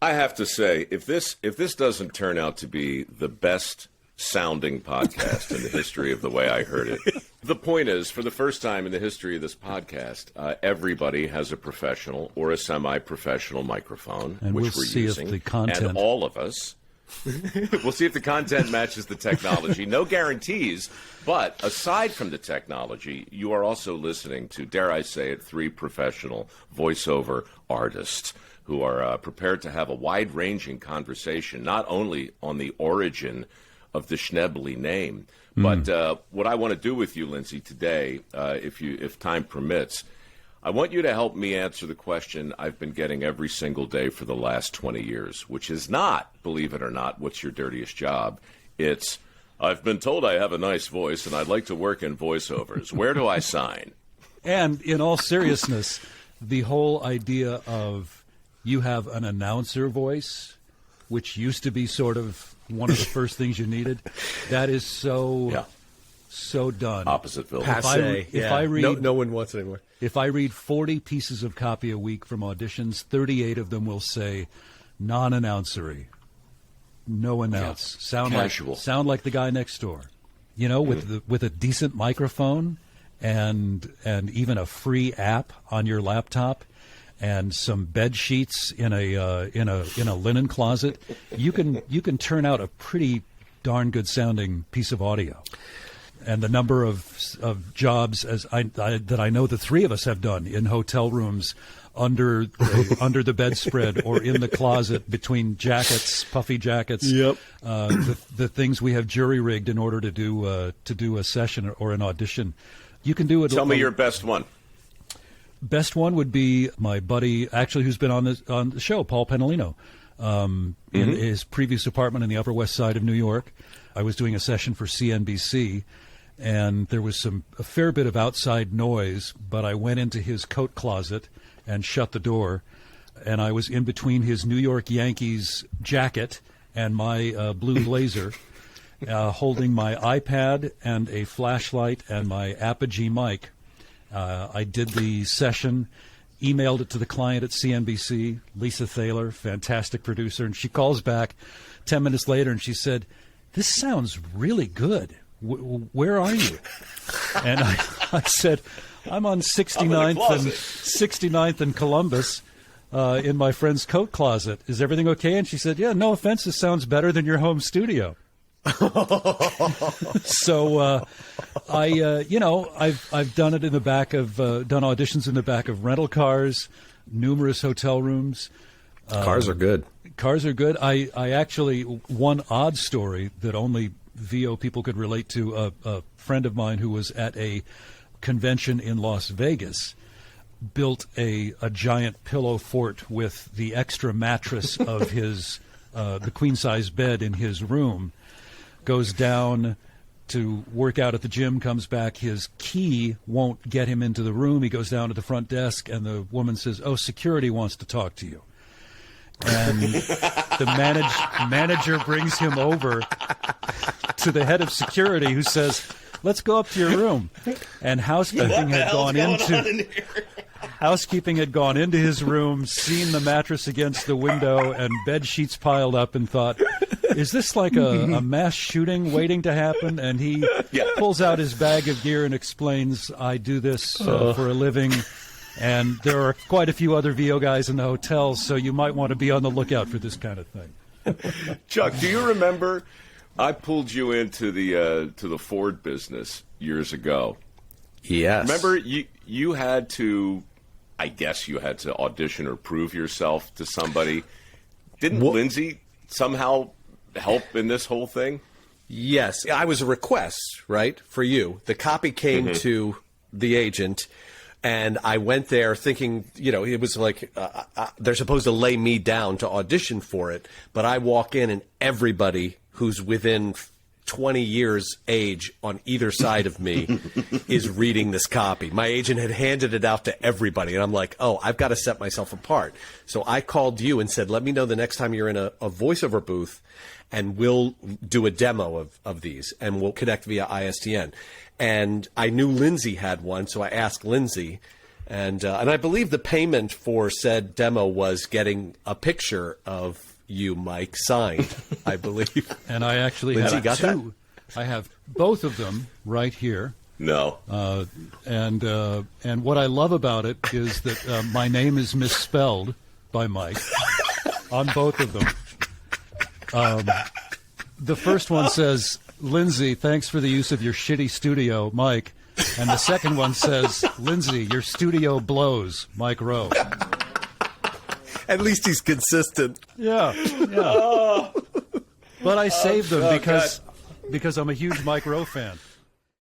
I have to say, if this doesn't turn out to be the best sounding podcast in the history of the way I heard it, the point is, for the first time in the history of this podcast, everybody has a professional or a semi-professional microphone, and which we'll we're see using, if the content... and all of us. We'll see if the content matches the technology. No guarantees, but aside from the technology, you are also listening to, dare I say it, 3 professional voiceover artists who are prepared to have a wide-ranging conversation, not only on the origin of the Schneebly name, but what I want to do with you, Lindsay, today, if time permits, I want you to help me answer the question I've been getting every single day for the last 20 years, which is not, believe it or not, what's your dirtiest job? It's, I've been told I have a nice voice and I'd like to work in voiceovers. Where do I sign? And in all seriousness, the whole idea of you have an announcer voice, which used to be sort of one of the first things you needed, that is so done. Oppositville. Passe. If I read, no one wants it anymore. If I read 40 pieces of copy a week from auditions, 38 of them will say non-announcery, no announce, sound like the guy next door, you know, with a decent microphone and even a free app on your laptop and some bed sheets in a linen closet, you can turn out a pretty darn good sounding piece of audio. And the number of jobs that I know the 3 of us have done in hotel rooms, under the bedspread or in the closet between jackets, puffy jackets. Yep. The things we have jury rigged in order to do a session or an audition. You can do it. Tell me your best one. Best one would be my buddy, actually, who's been on the show, Paul Penalino, in his previous apartment in the Upper West Side of New York. I was doing a session for CNBC. And there was a fair bit of outside noise, but I went into his coat closet and shut the door, and I was in between his New York Yankees jacket and my blue blazer, holding my iPad and a flashlight and my Apogee mic. I did the session, emailed it to the client at CNBC, Lisa Thaler, fantastic producer, and she calls back 10 minutes later and she said, "This sounds really good. Where are you?" And I said, "I'm on 69th and Columbus in my friend's coat closet. Is everything okay?" And she said, "Yeah, no offense, this sounds better than your home studio." So I've done it in the back of done auditions in the back of rental cars, numerous hotel rooms. Cars are good. Cars are good. I actually, one odd story that only VO people could relate to, a friend of mine who was at a convention in Las Vegas built a giant pillow fort with the extra mattress of his the queen-size bed in his room, goes down to work out at the gym, comes back, his key won't get him into the room. He goes down to the front desk, and the woman says, "Oh, security wants to talk to you." And the manager brings him over to the head of security, who says, "Let's go up to your room." And housekeeping had gone into his room, seen the mattress against the window and bed sheets piled up, and thought, "Is this like a mass shooting waiting to happen?" And he pulls out his bag of gear and explains, "I do this for a living. And there are quite a few other VO guys in the hotel, so you might want to be on the lookout for this kind of thing." Chuck, do you remember I pulled you into the Ford business years ago? Yes. Remember you had to, I guess you had to audition or prove yourself to somebody. Didn't Lindsay somehow help in this whole thing? Yes. I was a request, right, for you. The copy came to the agent. And I went there thinking, it was like they're supposed to lay me down to audition for it. But I walk in and everybody who's within 20 years age on either side of me is reading this copy. My agent had handed it out to everybody. And I'm like, oh, I've got to set myself apart. So I called you and said, let me know the next time you're in a voiceover booth and we'll do a demo of these and we'll connect via ISDN. And I knew Lindsay had one, so I asked Lindsay, And I believe the payment for said demo was getting a picture of you, Mike, signed, I believe. And I actually Lindsay, have got two. I have both of them right here. No. And what I love about it is that my name is misspelled by Mike on both of them. The first one says, Lindsay, thanks for the use of your shitty studio, Mike. And the second one says, Lindsay, your studio blows, Mike Rowe. At least he's consistent. Yeah. But I saved them because I'm a huge Mike Rowe fan.